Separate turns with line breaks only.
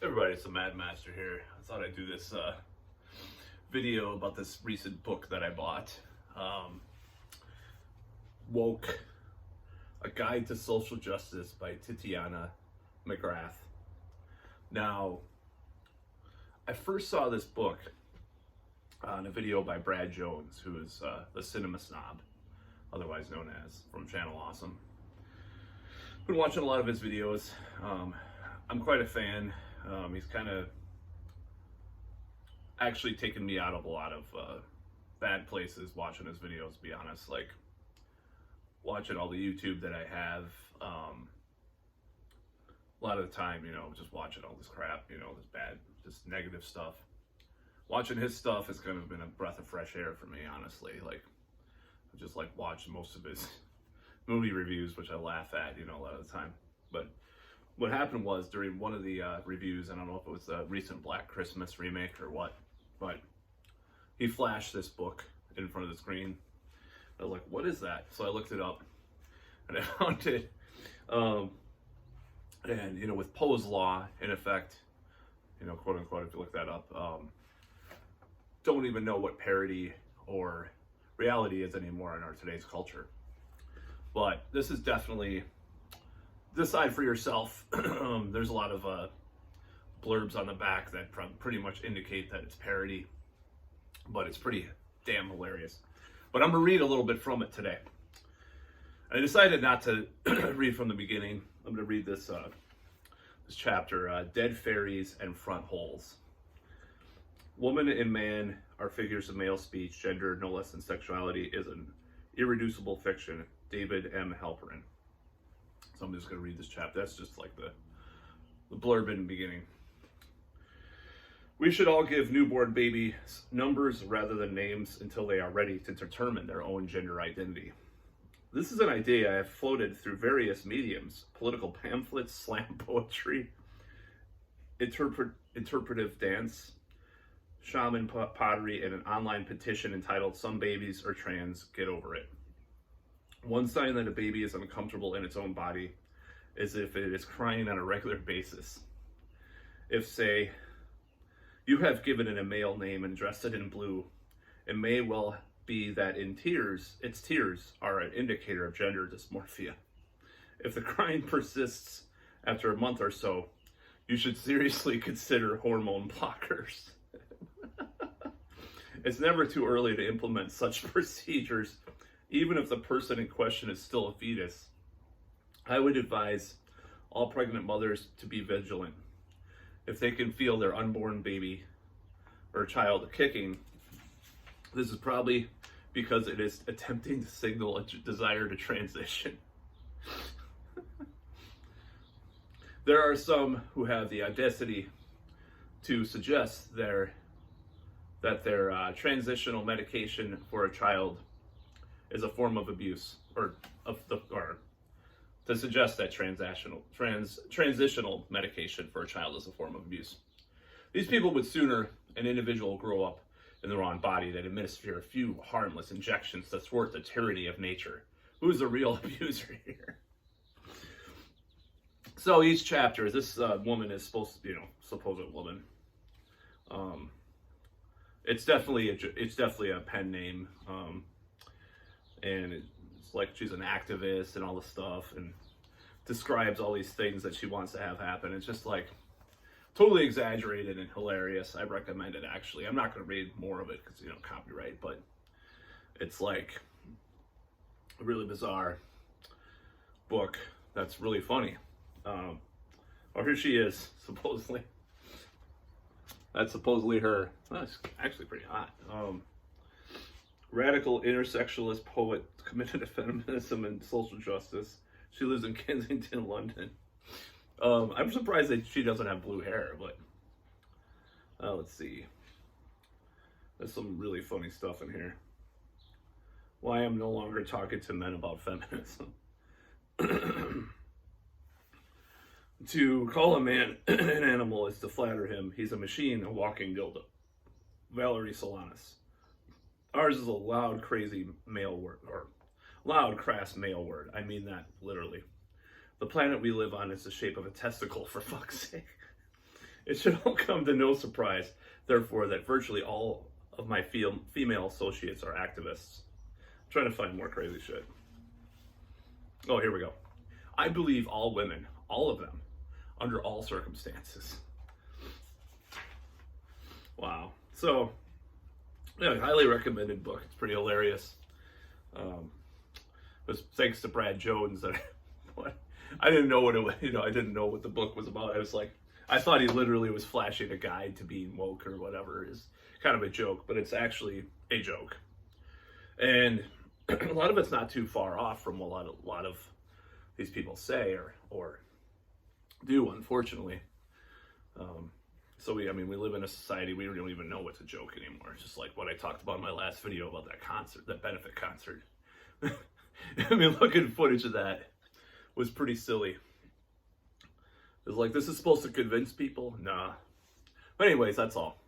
Everybody, it's the Mad Master here. I thought I'd do this video about this recent book that I bought. Woke, A Guide to Social Justice by Titiana, Macgrath. Now, I first saw this book on a video by Brad Jones, who is the Cinema Snob, otherwise known as from Channel Awesome. Been watching a lot of his videos. I'm quite a fan. He's kind of actually taken me out of a lot of bad places watching his videos, to be honest. Like watching all the YouTube that I have, a lot of the time, just watching all this crap, this bad, just negative stuff. Watching his stuff has kind of been a breath of fresh air for me, honestly. Like, I just like watched most of his movie reviews, which I laugh at, a lot of the time. But what happened was during one of the reviews, I don't know if it was the recent Black Christmas remake or what, but he flashed this book in front of the screen. I was like, what is that? So I looked it up and I found it. And, with Poe's Law in effect, quote unquote, if you look that up, don't even know what parody or reality is anymore in our today's culture. But this is definitely, decide for yourself. There's a lot of blurbs on the back that pretty much indicate that it's parody, but it's pretty damn hilarious. But I'm gonna read a little bit from it today. I decided not to read from the beginning. I'm gonna read this this chapter, Dead Fairies and Front Holes. Woman and man are figures of male speech, gender, no less than sexuality, is an irreducible fiction. David M. Halperin. So I'm just going to read this chapter. That's just like the blurb in the beginning. We should all give newborn babies numbers rather than names until they are ready to determine their own gender identity. This is an idea I have floated through various mediums: political pamphlets, slam poetry, interpretive dance, shaman pottery, and an online petition entitled "Some Babies Are Trans, Get Over It." One sign that a baby is uncomfortable in its own body is if it is crying on a regular basis. If, say, you have given it a male name and dressed it in blue, it may well be that its tears are an indicator of gender dysmorphia. If the crying persists after a month or so, you should seriously consider hormone blockers. It's never too early to implement such procedures, even if the person in question is still a fetus. I would advise all pregnant mothers to be vigilant. If they can feel their unborn baby or child kicking, this is probably because it is attempting to signal a desire to transition. There are some who have the audacity to suggest that their transitional medication for a child is a form of abuse, or to suggest that transitional medication for a child is a form of abuse. These people would sooner an individual grow up in the wrong body than administer a few harmless injections to thwart the tyranny of nature. Who's the real abuser here? So each chapter, this woman is supposed to, supposed woman. It's definitely a pen name. And it's like she's an activist and all this stuff, and describes all these things that she wants to have happen. It's just like totally exaggerated and hilarious. I recommend it, actually. I'm not going to read more of it because, copyright, but it's like a really bizarre book that's really funny. Here she is, supposedly. That's supposedly her. That's actually pretty hot. Radical intersectionalist poet committed to feminism and social justice. She lives in Kensington, London. I'm surprised that she doesn't have blue hair, but let's see. There's some really funny stuff in here. Why I'm no longer talking to men about feminism. To call a man an animal is to flatter him. He's a machine, a walking dildo. Valerie Solanas. Ours is a loud, crazy male word, or loud, crass male word. I mean that literally. The planet we live on is the shape of a testicle, for fuck's sake. It should all come to no surprise, therefore, that virtually all of my female associates are activists. I'm trying to find more crazy shit. Oh, here we go. I believe all women, all of them, under all circumstances. Wow. So, yeah, highly recommended book. It's pretty hilarious. It was thanks to Brad Jones that I didn't know what it was. I didn't know what the book was about. I thought he literally was flashing a guide to being woke or whatever. Is kind of a joke, but it's actually a joke. And a lot of it's not too far off from what a lot of these people say or do, unfortunately. So we live in a society, we don't even know what's a joke anymore. It's just like what I talked about in my last video about that concert, that benefit concert. Looking at footage of that was pretty silly. It was like, this is supposed to convince people? Nah. But anyways, that's all.